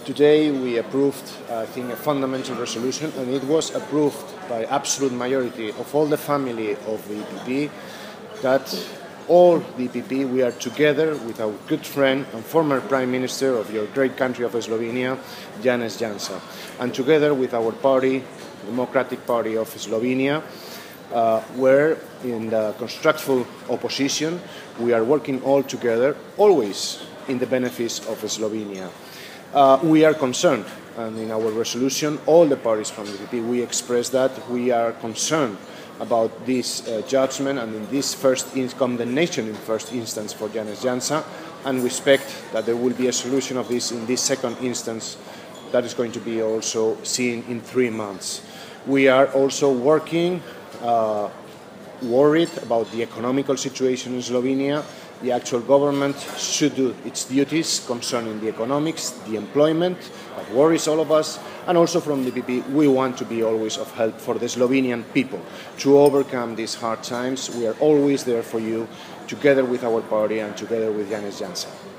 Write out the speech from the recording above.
Today we approved, I think, a fundamental resolution, and it was approved by absolute majority of all the family of the EPP, that all the EPP, we are together with our good friend and former Prime Minister of your great country of Slovenia, Janez Janša, and together with our party, Democratic Party of Slovenia, where in the constructive opposition we are working all together, always in the benefits of Slovenia. We are concerned, and in our resolution, all the parties from the EPP, we express that we are concerned about this judgment and in this condemnation in first instance for Janez Janša, and we expect that there will be a solution of this in this second instance that is going to be also seen in 3 months. We are also working, worried about the economical situation in Slovenia. The actual government should do its duties concerning the economics, the employment, that worries all of us, and also from the EPP, we want to be always of help for the Slovenian people to overcome these hard times. We are always there for you, together with our party and together with Janez Janša.